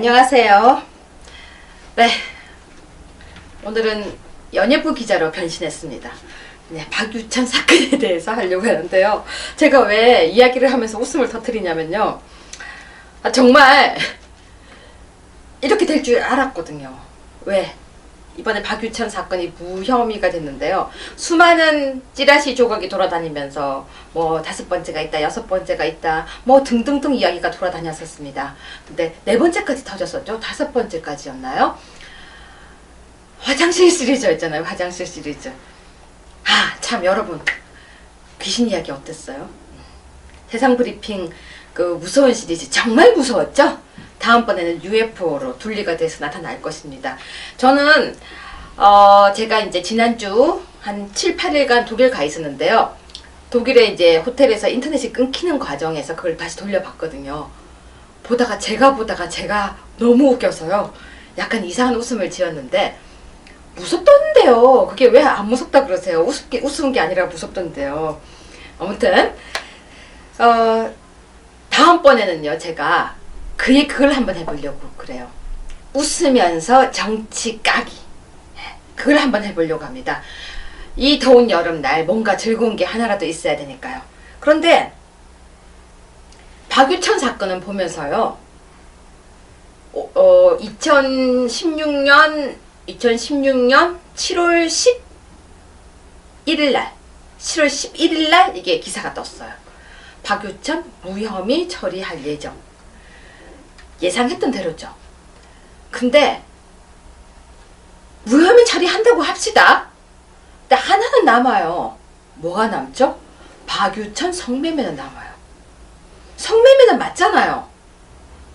안녕하세요. 네, 오늘은 연예부 기자로 변신했습니다. 네, 박유천 사건에 대해서 하려고 하는데요. 제가 왜 이야기를 하면서 웃음을 터뜨리냐면요. 정말 이렇게 될 줄 알았거든요. 왜? 이번에 박유천 사건이 무혐의가 됐는데요. 수많은 찌라시 조각이 돌아다니면서 뭐 5번째가 있다, 6번째가 있다, 뭐 등등등 이야기가 돌아다녔었습니다. 근데 4번째까지 터졌었죠. 5번째까지였나요? 화장실 시리즈였잖아요. 화장실 시리즈. 참 여러분, 귀신 이야기 어땠어요? 세상 브리핑 그 무서운 시리즈 정말 무서웠죠? 다음번에는 UFO로 둘리가 돼서 나타날 것입니다. 저는 제가 이제 지난주 한 7, 8일간 독일 가 있었는데요. 독일에 이제 호텔에서 인터넷이 끊기는 과정에서 그걸 다시 돌려봤거든요. 보다가 제가 너무 웃겨서요. 약간 이상한 웃음을 지었는데 무섭던데요. 그게 왜 안 무섭다 그러세요? 웃은 게 아니라 무섭던데요. 아무튼 다음번에는요, 제가 그걸 한번 해보려고 그래요. 웃으면서 정치 까기. 그걸 한번 해보려고 합니다. 이 더운 여름날 뭔가 즐거운 게 하나라도 있어야 되니까요. 그런데 박유천 사건은 보면서요. 2016년 7월 11일날 7월 11일날 이게 기사가 떴어요. 박유천 무혐의 처리할 예정. 예상했던 대로죠. 근데 무혐의 처리한다고 합시다. 근데 하나는 남아요. 뭐가 남죠? 박유천 성매매는 남아요. 성매매는 맞잖아요.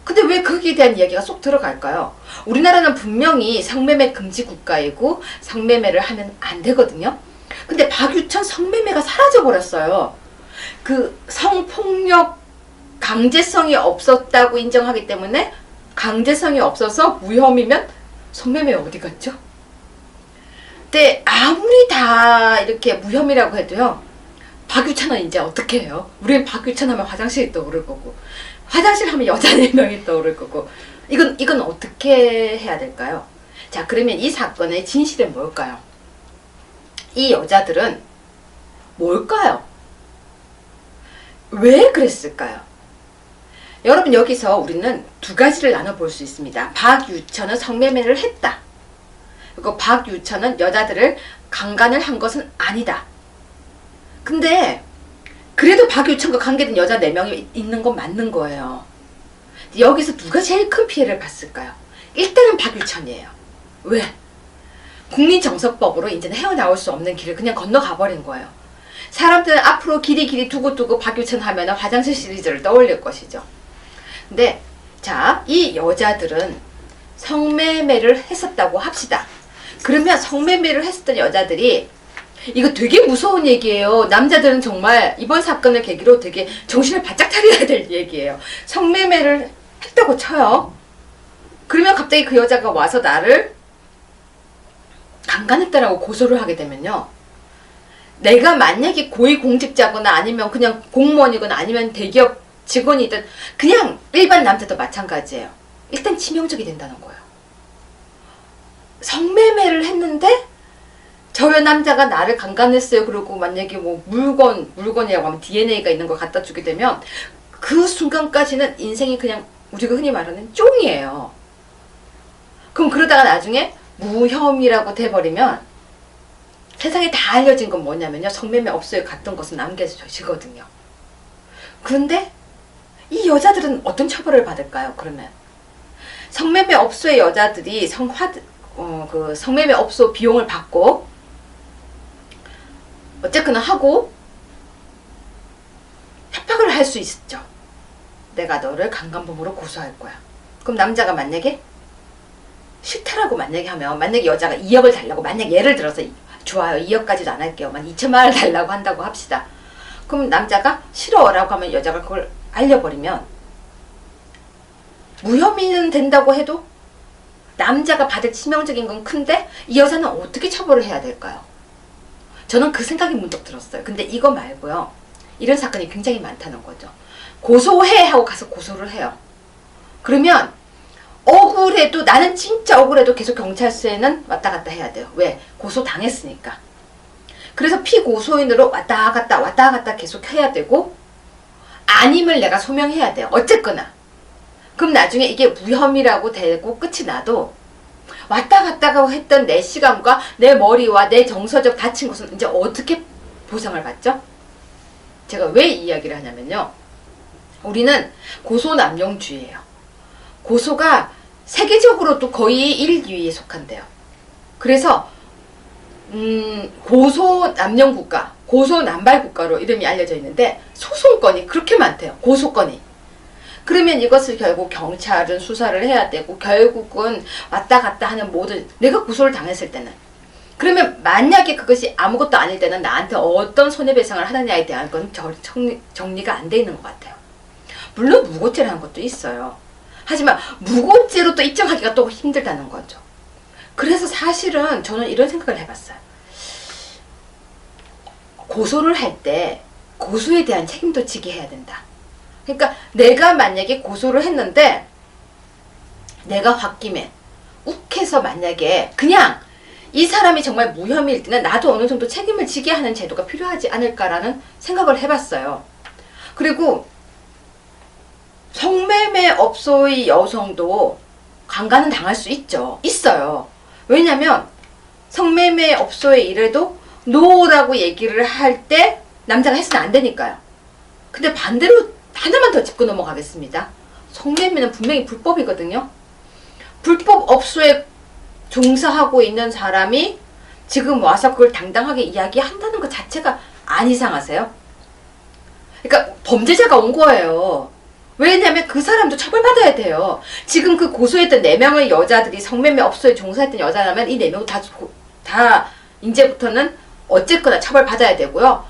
근데 왜 거기에 대한 이야기가 쏙 들어갈까요? 우리나라는 분명히 성매매 금지 국가이고 성매매를 하면 안 되거든요. 근데 박유천 성매매가 사라져버렸어요. 그 성폭력 강제성이 없었다고 인정하기 때문에 강제성이 없어서 무혐의면 성매매 어디 갔죠? 근데 아무리 다 이렇게 무혐의라고 해도요. 박유천은 이제 어떻게 해요? 우리는 박유천 하면 화장실이 떠오를 거고 화장실 하면 여자 4명이 떠오를 거고 이건 어떻게 해야 될까요? 자, 그러면 이 사건의 진실은 뭘까요? 이 여자들은 뭘까요? 왜 그랬을까요? 여러분, 여기서 우리는 두 가지를 나눠볼 수 있습니다. 박유천은 성매매를 했다. 그리고 박유천은 여자들을 강간을 한 것은 아니다. 근데 그래도 박유천과 관계된 여자 4명이 있는 건 맞는 거예요. 여기서 누가 제일 큰 피해를 봤을까요? 일단은 박유천이에요. 왜? 국민정서법으로 이제는 헤어나올 수 없는 길을 그냥 건너가 버린 거예요. 사람들은 앞으로 길이 두고 박유천 하면 화장실 시리즈를 떠올릴 것이죠. 근데 자, 이 여자들은 성매매를 했었다고 합시다. 그러면 성매매를 했었던 여자들이 이거 되게 무서운 얘기예요. 남자들은 정말 이번 사건을 계기로 되게 정신을 바짝 차려야 될 얘기예요. 성매매를 했다고 쳐요. 그러면 갑자기 그 여자가 와서 나를 강간했다라고 고소를 하게 되면요. 내가 만약에 고위공직자거나 아니면 그냥 공무원이거나 아니면 대기업 직원이든 그냥 일반 남자도 마찬가지예요. 일단 치명적이 된다는 거예요. 성매매를 했는데 저 남자가 나를 강간했어요. 그리고 만약에 뭐 물건이라고 하면 DNA가 있는 걸 갖다 주게 되면 그 순간까지는 인생이 그냥 우리가 흔히 말하는 쫑이에요. 그럼 그러다가 나중에 무혐의라고 돼버리면 세상에 다 알려진 건 뭐냐면요. 성매매 업소에 갔던 것은 남겨지거든요. 그런데 이 여자들은 어떤 처벌을 받을까요? 그러면 성매매 업소의 여자들이 성매매 업소 비용을 받고 어쨌거나 하고 협박을 할 수 있죠. 내가 너를 강간범으로 고소할 거야. 그럼 남자가 만약에 싫다라고 만약에 하면, 만약에 여자가 2억을 달라고, 만약 예를 들어서 좋아요, 2억까지도 안 할게요, 2천만 원 달라고 한다고 합시다. 그럼 남자가 싫어라고 하면 여자가 그걸 알려버리면 무혐의는 된다고 해도 남자가 받을 치명적인 건 큰데 이 여자는 어떻게 처벌을 해야 될까요? 저는 그 생각이 문득 들었어요. 근데 이거 말고요, 이런 사건이 굉장히 많다는 거죠. 고소해 하고 가서 고소를 해요. 그러면 억울해도, 나는 진짜 억울해도 계속 경찰서에는 왔다 갔다 해야 돼요. 왜? 고소 당했으니까. 그래서 피고소인으로 왔다 갔다 계속 해야 되고, 아님을 내가 소명해야 돼요. 어쨌거나. 그럼 나중에 이게 무혐의라고 되고 끝이 나도 왔다 갔다 했던 내 시간과 내 머리와 내 정서적 다친 것은 이제 어떻게 보상을 받죠? 제가 왜 이 이야기를 하냐면요. 우리는 고소남용주의예요. 고소가 세계적으로도 거의 1위에 속한대요. 그래서 고소남용국가, 고소남발국가로 이름이 알려져 있는데 소송건이 그렇게 많대요. 고소건이. 그러면 이것을 결국 경찰은 수사를 해야 되고 결국은 왔다 갔다 하는 모든, 내가 고소를 당했을 때는, 그러면 만약에 그것이 아무것도 아닐 때는 나한테 어떤 손해배상을 하느냐에 대한 건 정리가 안 돼 있는 것 같아요. 물론 무고죄를 한 것도 있어요. 하지만 무고죄로 또 입증하기가 또 힘들다는 거죠. 그래서 사실은 저는 이런 생각을 해봤어요. 고소를 할 때 고소에 대한 책임도 지게 해야 된다. 그러니까 내가 만약에 고소를 했는데 내가 홧김에 욱해서 만약에 그냥 이 사람이 정말 무혐의일 때는 나도 어느 정도 책임을 지게 하는 제도가 필요하지 않을까라는 생각을 해봤어요. 그리고 성매매업소의 여성도 강간은 당할 수 있어요. 왜냐면 성매매업소에 일해도 노라고 얘기를 할 때 남자가 해서는 안 되니까요. 근데 반대로 하나만 더 짚고 넘어가겠습니다. 성매매는 분명히 불법이거든요. 불법 업소에 종사하고 있는 사람이 지금 와서 그걸 당당하게 이야기한다는 것 자체가 안 이상하세요? 그러니까 범죄자가 온 거예요. 왜냐면 그 사람도 처벌받아야 돼요. 지금 그 고소했던 4명의 여자들이 성매매 업소에 종사했던 여자라면 이 4명 다 이제부터는 어쨌거나 처벌받아야 되고요.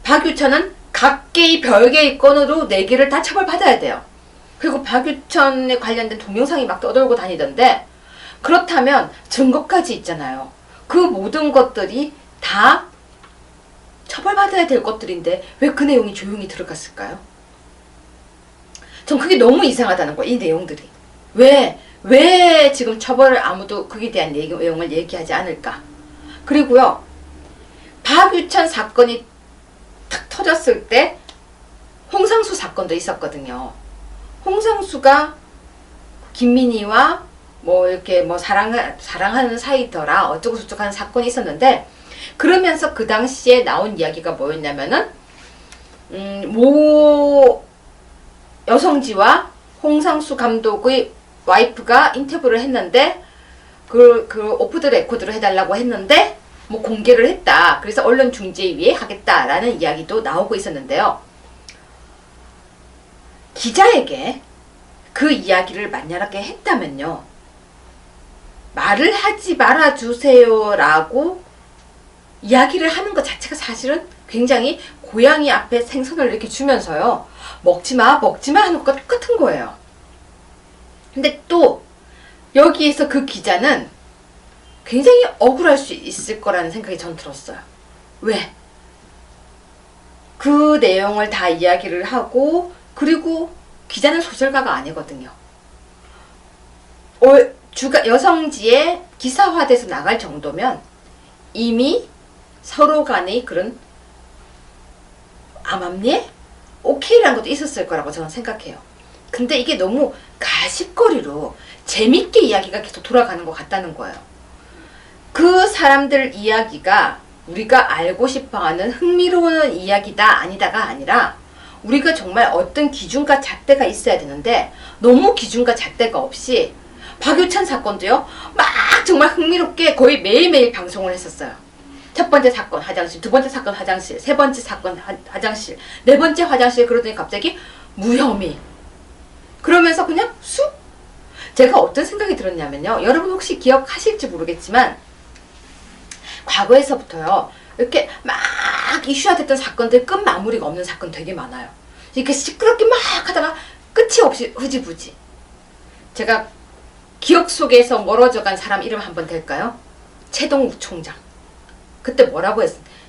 박유천은 각계의 별개의 건으로 4개를 다 처벌받아야 돼요. 그리고 박유천에 관련된 동영상이 막 떠돌고 다니던데, 그렇다면 증거까지 있잖아요. 그 모든 것들이 다 처벌받아야 될 것들인데 왜 그 내용이 조용히 들어갔을까요? 전 그게 너무 이상하다는 거예요. 이 내용들이. 왜 지금 처벌을 아무도 그에 대한 내용을 얘기하지 않을까? 그리고요. 박유천 사건이 탁 터졌을 때 홍상수 사건도 있었거든요. 홍상수가 김민희와 뭐 이렇게 뭐 사랑하는 사이더라 어쩌고 저쩌고 하는 사건이 있었는데, 그러면서 그 당시에 나온 이야기가 뭐였냐면은 모 여성지와 홍상수 감독의 와이프가 인터뷰를 했는데 그 오프 더 레코드로 해달라고 했는데 뭐 공개를 했다. 그래서 언론중재위에 하겠다라는 이야기도 나오고 있었는데요. 기자에게 그 이야기를 만약에 했다면요. 말을 하지 말아주세요 라고 이야기를 하는 것 자체가 사실은 굉장히 고양이 앞에 생선을 이렇게 주면서요. 먹지마 하는 것과 똑같은 거예요. 근데 또 여기에서 그 기자는 굉장히 억울할 수 있을 거라는 생각이 전 들었어요. 왜? 그 내용을 다 이야기를 하고, 그리고 기자는 소설가가 아니거든요. 여성지에 기사화돼서 나갈 정도면 이미 서로 간의 그런 암암리에 오케이라는 것도 있었을 거라고 저는 생각해요. 근데 이게 너무 가십거리로 재밌게 이야기가 계속 돌아가는 것 같다는 거예요. 그 사람들 이야기가 우리가 알고 싶어하는 흥미로운 이야기다 아니다가 아니라 우리가 정말 어떤 기준과 잣대가 있어야 되는데 너무 기준과 잣대가 없이 박유천 사건도요. 막 정말 흥미롭게 거의 매일매일 방송을 했었어요. 첫 번째 사건 화장실, 두 번째 사건 화장실, 세 번째 사건 화장실, 네 번째 화장실, 그러더니 갑자기 무혐의. 그러면서 그냥 쑥. 제가 어떤 생각이 들었냐면요. 여러분 혹시 기억하실지 모르겠지만 과거에서부터요. 이렇게 막 이슈화됐던 사건들 끝 마무리가 없는 사건 되게 많아요. 이렇게 시끄럽게 막 하다가 끝이 없이 흐지부지. 제가 기억 속에서 멀어져간 사람 이름 한번 될까요? 최동욱 총장. 그때 뭐라고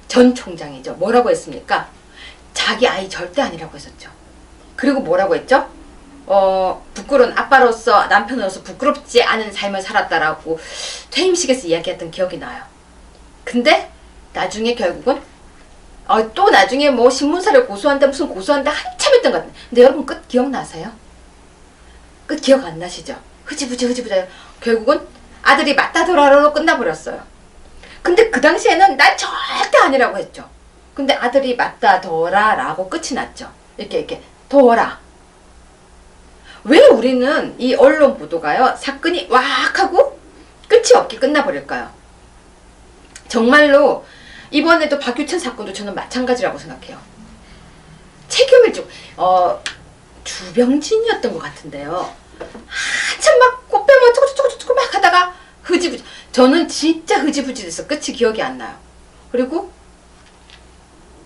전 총장이죠. 뭐라고 했습니까? 자기 아이 절대 아니라고 했었죠. 그리고 뭐라고 했죠? 부끄러운 아빠로서 남편으로서 부끄럽지 않은 삶을 살았다라고 퇴임식에서 이야기했던 기억이 나요. 근데 나중에 결국은 또 나중에 뭐 신문사를 고소한다 무슨 고소한다 한참 했던 것 같아요. 근데 여러분 끝 기억나세요? 끝 기억 안 나시죠? 흐지부지 결국은 아들이 맞다더라로 끝나버렸어요. 근데 그 당시에는 난 절대 아니라고 했죠. 근데 아들이 맞다더라라고 끝이 났죠. 이렇게 더라. 왜 우리는 이 언론 보도가요 사건이 왁 하고 끝이 없게 끝나버릴까요? 정말로 이번에도 박유천 사건도 저는 마찬가지라고 생각해요. 책임을 좀 주병진이었던 것 같은데요. 한참 막 꽃뱀을 쪼고쪼고 막 하다가 흐지부지. 저는 진짜 흐지부지 돼서 끝이 기억이 안 나요. 그리고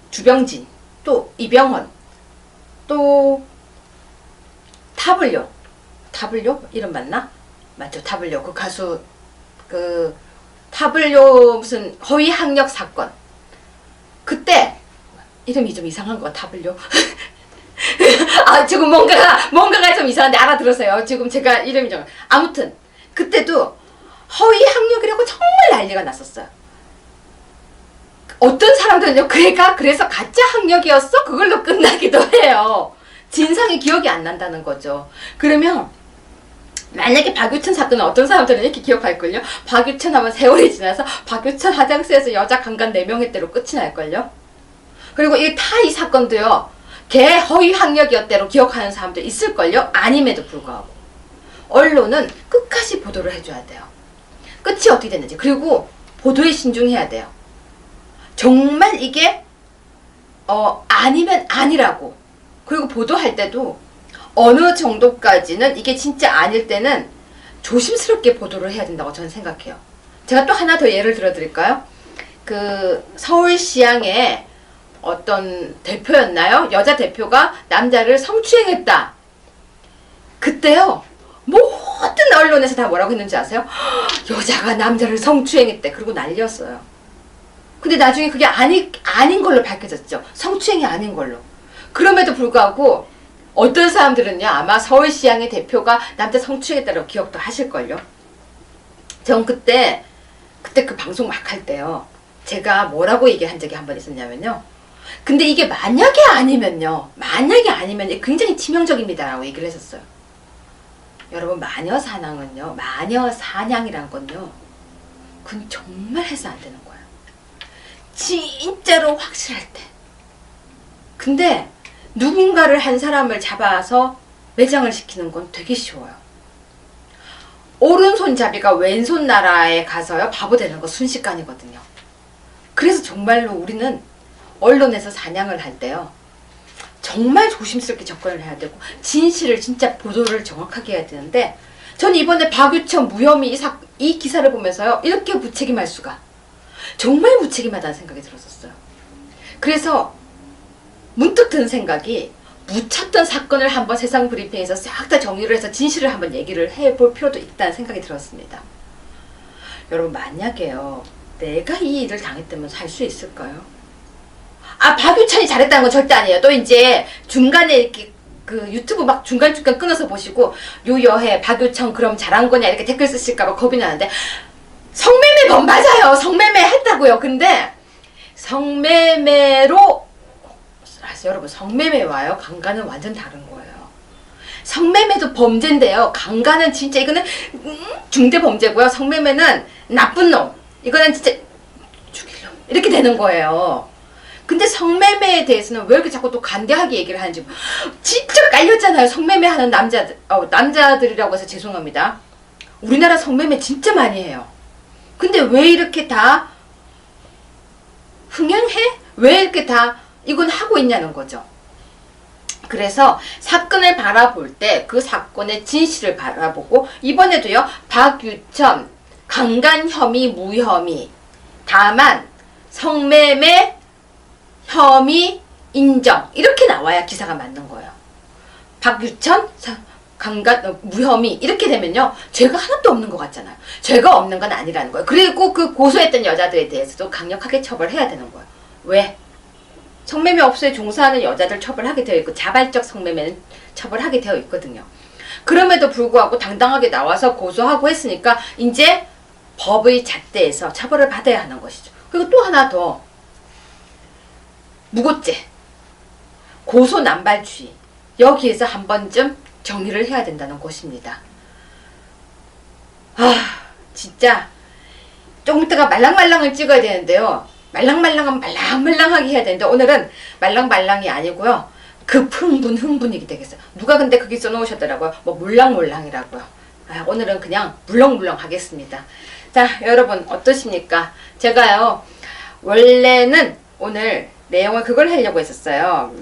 주병진, 또 이병헌, 또 타블요 이름 맞나? 맞죠? 타블요 그 가수 그 타블요 무슨 허위 학력 사건. 그때 이름이 좀 이상한 거 타블요. 지금 뭔가가 좀 이상한데 알아들으세요. 지금 제가 이름이 좀 아무튼 그때도 허위 학력이라고 정말 난리가 났었어요. 어떤 사람들은요 그래서 가짜 학력이었어? 그걸로 끝나기도 해요. 진상이 기억이 안 난다는 거죠. 그러면 만약에 박유천 사건은 어떤 사람들은 이렇게 기억할걸요? 박유천 하면 세월이 지나서 박유천 화장실에서 여자 강간 4명 했대로 끝이 날걸요? 그리고 이 사건도요 걔 허위 학력이었대로 기억하는 사람들 있을걸요? 아님에도 불구하고 언론은 끝까지 보도를 해줘야 돼요. 끝이 어떻게 됐는지. 그리고 보도에 신중해야 돼요. 정말 이게 아니면 아니라고. 그리고 보도할 때도 어느 정도까지는 이게 진짜 아닐 때는 조심스럽게 보도를 해야 된다고 저는 생각해요. 제가 또 하나 더 예를 들어 드릴까요? 그 서울시향의 어떤 대표였나요? 여자 대표가 남자를 성추행했다. 그때요 모든 언론에서 다 뭐라고 했는지 아세요? 여자가 남자를 성추행했대. 그리고 난리였어요. 근데 나중에 그게 아닌 걸로 밝혀졌죠. 성추행이 아닌 걸로. 그럼에도 불구하고 어떤 사람들은요 아마 서울시향의 대표가 남자 성추행했다고 기억도 하실걸요. 전 그때 그 방송 막 할 때요 제가 뭐라고 얘기한 적이 한 번 있었냐면요, 근데 이게 만약에 아니면 굉장히 치명적입니다라고 얘기를 했었어요. 여러분 마녀사냥이란 건요 그건 정말 해서 안 되는 거예요. 진짜로 확실할 때. 근데 누군가를 한 사람을 잡아서 매장을 시키는 건 되게 쉬워요. 오른손잡이가 왼손 나라에 가서요 바보 되는 거 순식간이거든요. 그래서 정말로 우리는 언론에서 사냥을 할 때요 정말 조심스럽게 접근을 해야 되고 진실을 진짜 보도를 정확하게 해야 되는데, 전 이번에 박유천 무혐의 이 기사를 보면서요 이렇게 무책임할 수가, 정말 무책임하다는 생각이 들었었어요. 그래서 문득 든 생각이 묻혔던 사건을 한번 세상 브리핑에서 싹 다 정리를 해서 진실을 한번 얘기를 해볼 필요도 있다는 생각이 들었습니다. 여러분 만약에요 내가 이 일을 당했다면 살 수 있을까요? 박유천이 잘했다는 건 절대 아니에요. 또 이제 중간에 이렇게 그 유튜브 막 중간중간 끊어서 보시고 유여해 박유천 그럼 잘한 거냐 이렇게 댓글 쓰실까봐 겁이 나는데, 성매매 범 맞아요. 성매매 했다고요. 근데 성매매로 여러분 성매매와요 강간은 완전 다른 거예요. 성매매도 범죄인데요 강간은 진짜 이거는 중대 범죄고요. 성매매는 나쁜 놈, 이거는 진짜 죽이려고 이렇게 되는 거예요. 근데 성매매에 대해서는 왜 이렇게 자꾸 또 간대하게 얘기를 하는지 진짜 깔렸잖아요. 성매매 하는 남자들이라고 해서 죄송합니다. 우리나라 성매매 진짜 많이 해요. 근데 왜 이렇게 다 흥행해? 왜 이렇게 다 이건 하고 있냐는 거죠. 그래서 사건을 바라볼 때 그 사건의 진실을 바라보고, 이번에도요 박유천 강간 혐의 무혐의, 다만 성매매 혐의 인정 이렇게 나와야 기사가 맞는 거예요. 박유천 강간 무혐의 이렇게 되면요 죄가 하나도 없는 것 같잖아요. 죄가 없는 건 아니라는 거예요. 그리고 그 고소했던 여자들에 대해서도 강력하게 처벌해야 되는 거예요. 왜? 성매매 업소에 종사하는 여자들 처벌하게 되어 있고 자발적 성매매는 처벌하게 되어 있거든요. 그럼에도 불구하고 당당하게 나와서 고소하고 했으니까 이제 법의 잣대에서 처벌을 받아야 하는 것이죠. 그리고 또 하나 더, 무고죄, 고소남발주의, 여기에서 한 번쯤 정리를 해야 된다는 것입니다. 진짜 조금 있다가 말랑말랑을 찍어야 되는데요. 말랑말랑은 말랑말랑하게 해야 되는데 오늘은 말랑말랑이 아니고요. 흥분이게 되겠어요. 누가 근데 거기 써놓으셨더라고요. 뭐 물랑물랑이라고요. 오늘은 그냥 물렁물렁 하겠습니다. 자, 여러분 어떠십니까? 제가요 원래는 오늘 내용을 그걸 하려고 했었어요.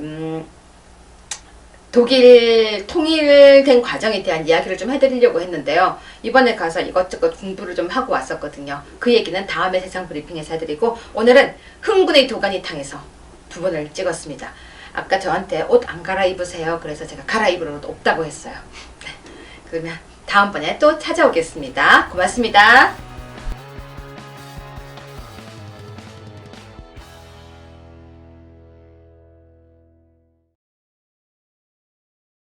독일 통일된 과정에 대한 이야기를 좀 해드리려고 했는데요. 이번에 가서 이것저것 공부를 좀 하고 왔었거든요. 그 얘기는 다음에 세상 브리핑에서 해드리고, 오늘은 흥분의 도가니탕에서 두 번을 찍었습니다. 아까 저한테 옷 안 갈아입으세요. 그래서 제가 갈아입을 옷 없다고 했어요. 네. 그러면 다음번에 또 찾아오겠습니다. 고맙습니다.